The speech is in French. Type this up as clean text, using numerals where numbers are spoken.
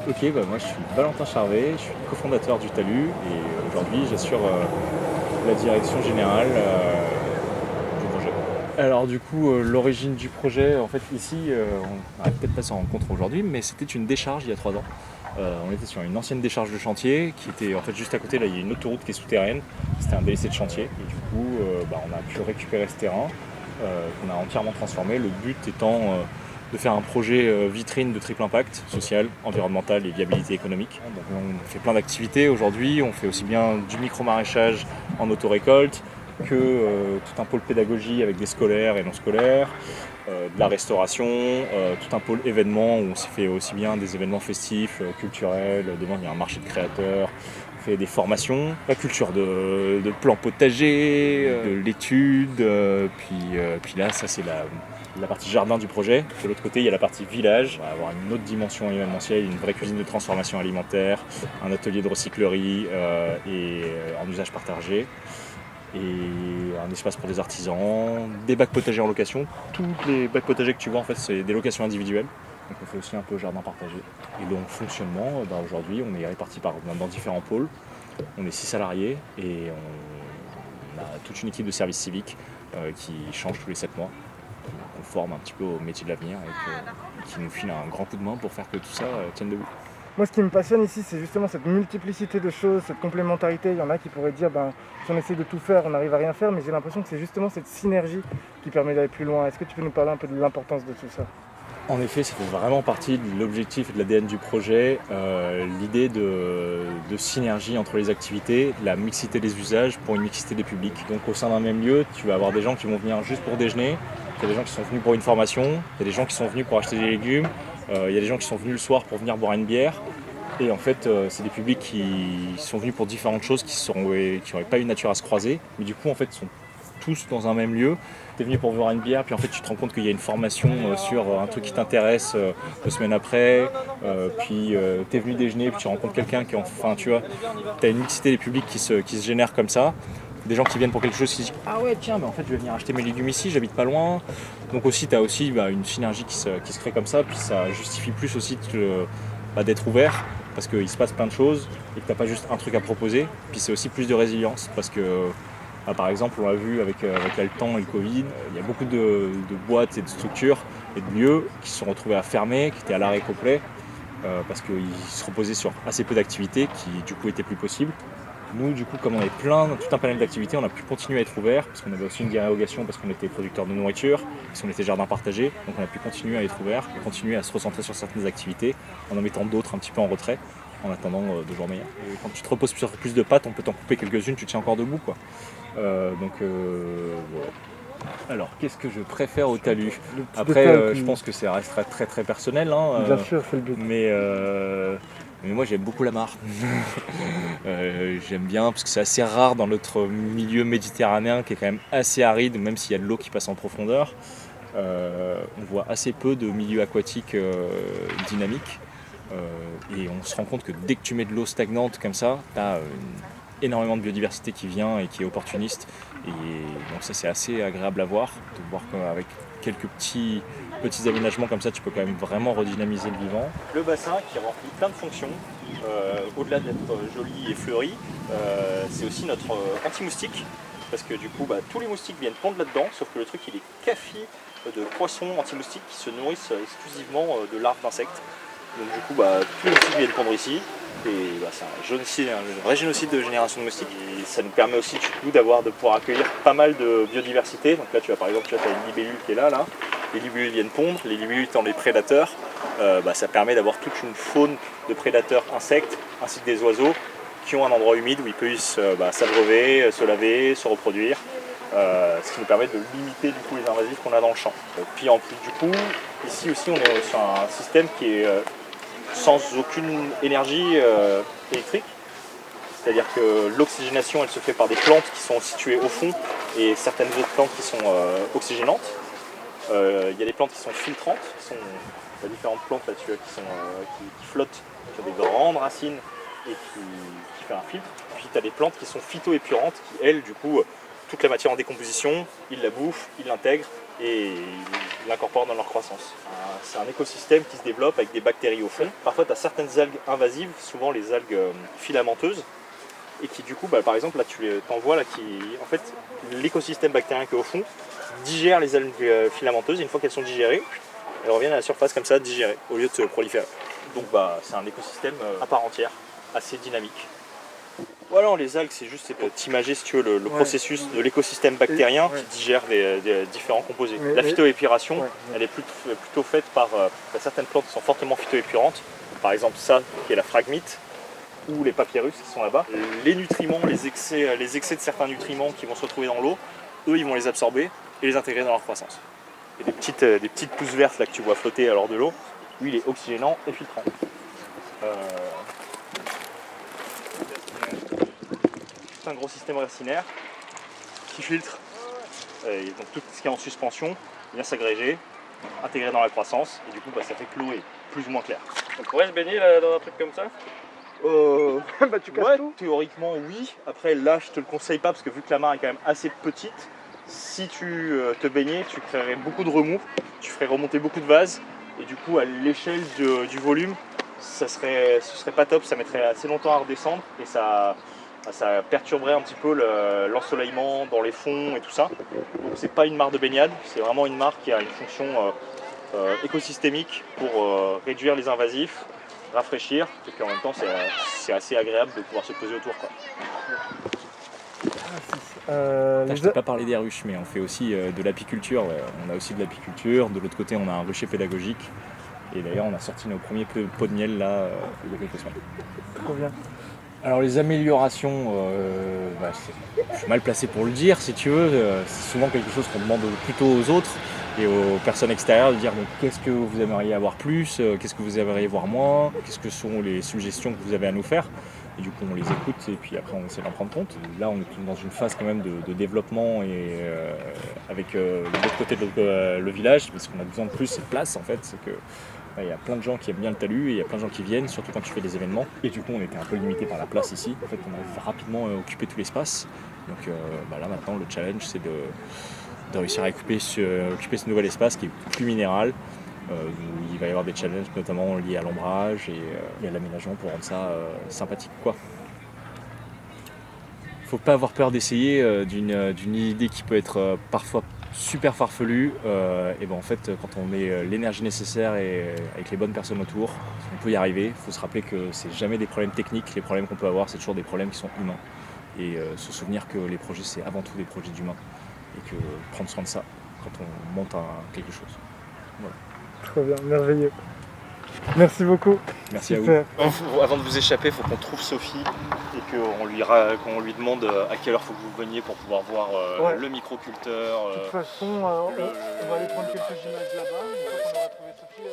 Ok, bah moi je suis Valentin Charvet, je suis cofondateur du Talus et aujourd'hui j'assure la direction générale du projet. Alors du coup, l'origine du projet, en fait ici, on va peut-être pas s'en rendre compte aujourd'hui, mais c'était une décharge il y a 3 ans. On était sur une ancienne décharge de chantier qui était en fait juste à côté, là il y a une autoroute qui est souterraine, c'était un délaissé de chantier et du coup on a pu récupérer ce terrain qu'on a entièrement transformé, le but étant de faire un projet vitrine de triple impact, social, environnemental et viabilité économique. Donc on fait plein d'activités aujourd'hui, on fait aussi bien du micro-maraîchage en autorécolte que tout un pôle pédagogie avec des scolaires et non scolaires, de la restauration, tout un pôle événements où on s'y fait aussi bien des événements festifs, culturels, demain il y a un marché de créateurs, on fait des formations, la culture de plants potagers, de l'étude, puis là ça c'est la partie jardin du projet. De l'autre côté, il y a la partie village. On va avoir une autre dimension événementielle, une vraie cuisine de transformation alimentaire, un atelier de recyclerie et en usage partagé. Et un espace pour des artisans, des bacs potagers en location. Tous les bacs potagers que tu vois, en fait, c'est des locations individuelles. Donc on fait aussi un peu jardin partagé. Et donc fonctionnement, aujourd'hui, on est répartis dans différents pôles. On est 6 salariés et on a toute une équipe de service civique qui change tous les 7 mois. On forme un petit peu au métier de l'avenir et qui nous file un grand coup de main pour faire que tout ça tienne debout. Moi, ce qui me passionne ici, c'est justement cette multiplicité de choses, cette complémentarité. Il y en a qui pourraient dire, si on essaie de tout faire, on n'arrive à rien faire, mais j'ai l'impression que c'est justement cette synergie qui permet d'aller plus loin. Est-ce que tu peux nous parler un peu de l'importance de tout ça? En effet, ça fait vraiment partie de l'objectif et de l'ADN du projet, l'idée de synergie entre les activités, la mixité des usages pour une mixité des publics. Donc au sein d'un même lieu, tu vas avoir des gens qui vont venir juste pour déjeuner, il y a des gens qui sont venus pour une formation, il y a des gens qui sont venus pour acheter des légumes, il y a des gens qui sont venus le soir pour venir boire une bière. Et en fait, c'est des publics qui sont venus pour différentes choses, qui n'auraient pas eu nature à se croiser, mais du coup, en fait, sont tous dans un même lieu. Tu es venu pour boire une bière, puis en fait, tu te rends compte qu'il y a une formation sur un truc qui t'intéresse 2 semaines après, puis tu es venu déjeuner, puis tu rencontres quelqu'un qui, enfin, tu vois, tu as une mixité des publics qui se génère comme ça. Des gens qui viennent pour quelque chose qui se disent ah ouais tiens mais en fait je vais venir acheter mes légumes ici, j'habite pas loin. Donc aussi tu as aussi une synergie qui se crée comme ça, puis ça justifie plus aussi d'être ouvert parce qu'il se passe plein de choses et que tu n'as pas juste un truc à proposer. Puis c'est aussi plus de résilience parce que par exemple on l'a vu avec le temps et le Covid, il y a beaucoup de boîtes et de structures et de lieux qui se sont retrouvés à fermer, qui étaient à l'arrêt complet parce qu'ils se reposaient sur assez peu d'activités qui du coup étaient plus possibles. Nous, du coup, comme on avait tout un panel d'activités, on a pu continuer à être ouvert parce qu'on avait aussi une dérogation parce qu'on était producteur de nourriture, parce qu'on était jardin partagé. Donc on a pu continuer à être ouvert et continuer à se recentrer sur certaines activités en mettant d'autres un petit peu en retrait en attendant de jours meilleurs. Et quand tu te reposes sur plus de pattes, on peut t'en couper quelques-unes, tu tiens encore debout, quoi. Voilà. Alors, qu'est-ce que je préfère au talus? Le petit Après, détail je qui... pense que ça restera très très personnel, hein, Bien sûr, c'est le but. mais moi j'aime beaucoup la mare. J'aime bien parce que c'est assez rare dans notre milieu méditerranéen qui est quand même assez aride, même s'il y a de l'eau qui passe en profondeur. On voit assez peu de milieux aquatiques dynamiques. Et on se rend compte que dès que tu mets de l'eau stagnante comme ça, tu as énormément de biodiversité qui vient et qui est opportuniste. Et donc ça c'est assez agréable à voir, de voir qu'avec quelques petits aménagements comme ça, tu peux quand même vraiment redynamiser le vivant. Le bassin qui remplit plein de fonctions, au-delà d'être joli et fleuri, c'est aussi notre anti-moustique, parce que du coup tous les moustiques viennent pondre là-dedans, sauf que le truc il est café de poissons anti-moustiques qui se nourrissent exclusivement de larves d'insectes. Donc du coup tous les moustiques viennent pondre ici, et c'est un vrai génocide de génération de moustiques. Et ça nous permet aussi du coup de pouvoir accueillir pas mal de biodiversité. Donc là tu as par exemple une libellule qui est là. Les libellules viennent pondre, les libellules étant les prédateurs, ça permet d'avoir toute une faune de prédateurs insectes ainsi que des oiseaux qui ont un endroit humide où ils peuvent s'abreuver, se laver, se reproduire. Ce qui nous permet de limiter du coup les invasifs qu'on a dans le champ. Puis en plus du coup, ici aussi on est sur un système qui est sans aucune énergie électrique. C'est-à-dire que l'oxygénation elle se fait par des plantes qui sont situées au fond et certaines autres plantes qui sont oxygénantes. Il y a des plantes qui sont filtrantes, il y a différentes plantes là, qui flottent, qui ont des grandes racines et qui font un filtre. Puis tu as des plantes qui sont phytoépurantes, qui elles, du coup, toute la matière en décomposition, ils la bouffent, ils l'intègrent et ils l'incorporent dans leur croissance. c'est un écosystème qui se développe avec des bactéries au fond. Parfois, tu as certaines algues invasives, souvent les algues filamenteuses, et qui du coup, par exemple, là tu t'en vois là qui, en fait, l'écosystème bactérien qui est au fond digère les algues filamenteuses. Et une fois qu'elles sont digérées, elles reviennent à la surface comme ça, digérées, au lieu de se proliférer. Donc c'est un écosystème à part entière, assez dynamique. Voilà, les algues, c'est juste pour t'imager, si tu veux, le processus de l'écosystème bactérien qui digère des différents composés. La phytoépuration, elle est plutôt faite par certaines plantes qui sont fortement phytoépurantes. Par exemple, ça, qui est la phragmite, ou les papyrus qui sont là-bas. Les nutriments, les excès de certains nutriments qui vont se retrouver dans l'eau, eux, ils vont les absorber et les intégrer dans leur croissance. Et des petites pousses vertes là que tu vois flotter à l'or de l'eau, lui, il est oxygénant et filtrant. C'est un gros système racinaire qui filtre. Et donc tout ce qui est en suspension vient s'agréger, intégrer dans la croissance, et du coup ça fait que l'eau est plus ou moins claire. On pourrait se baigner là, dans un truc comme ça? Tu casses tout. Théoriquement oui. Après là je te le conseille pas parce que vu que la mare est quand même assez petite, si tu te baignais, tu créerais beaucoup de remous, tu ferais remonter beaucoup de vases, et du coup à l'échelle du volume, ce serait pas top, ça mettrait assez longtemps à redescendre et ça perturberait un petit peu l'ensoleillement dans les fonds et tout ça. Donc c'est pas une mare de baignade, c'est vraiment une mare qui a une fonction écosystémique pour réduire les invasifs, rafraîchir, et puis en même temps c'est assez agréable de pouvoir se poser autour, quoi. Les Je t'ai pas parlé des ruches, mais on fait aussi de l'apiculture. On a aussi de l'apiculture. De l'autre côté, on a un rucher pédagogique. Et d'ailleurs, on a sorti nos premiers pots de miel là il y a quelques semaines. Trop bien. Alors les améliorations, je suis mal placé pour le dire si tu veux. C'est souvent quelque chose qu'on demande plutôt aux autres et aux personnes extérieures de dire donc, qu'est-ce que vous aimeriez avoir plus, qu'est-ce que vous aimeriez voir moins, qu'est-ce que sont les suggestions que vous avez à nous faire. Et du coup on les écoute et puis après on essaie d'en prendre compte. Là on est dans une phase quand même de développement et avec de l'autre côté de le village, parce qu'on a besoin de plus de place en fait. C'est que il y a plein de gens qui aiment bien le talus et il y a plein de gens qui viennent, surtout quand tu fais des événements. Et du coup on était un peu limité par la place ici. En fait on a rapidement occupé tout l'espace. Donc là maintenant le challenge c'est de réussir à occuper ce nouvel espace qui est plus minéral. Où il va y avoir des challenges notamment liés à l'ombrage et à l'aménagement pour rendre ça sympathique, quoi. Faut pas avoir peur d'essayer d'une idée qui peut être parfois super farfelue. Et en fait quand on met l'énergie nécessaire et avec les bonnes personnes autour, on peut y arriver. Il faut se rappeler que c'est jamais des problèmes techniques. Les problèmes qu'on peut avoir, c'est toujours des problèmes qui sont humains. Et se souvenir que les projets, c'est avant tout des projets d'humains. Et que prendre soin de ça quand on monte quelque chose. Voilà. Trop bien, merveilleux. Merci beaucoup. Merci Super. à vous. Avant de vous échapper, il faut qu'on trouve Sophie et qu'on lui demande à quelle heure il faut que vous veniez pour pouvoir voir le microculteur. De toute façon, on va aller prendre quelques images là-bas. Une fois qu'on aura trouvé Sophie,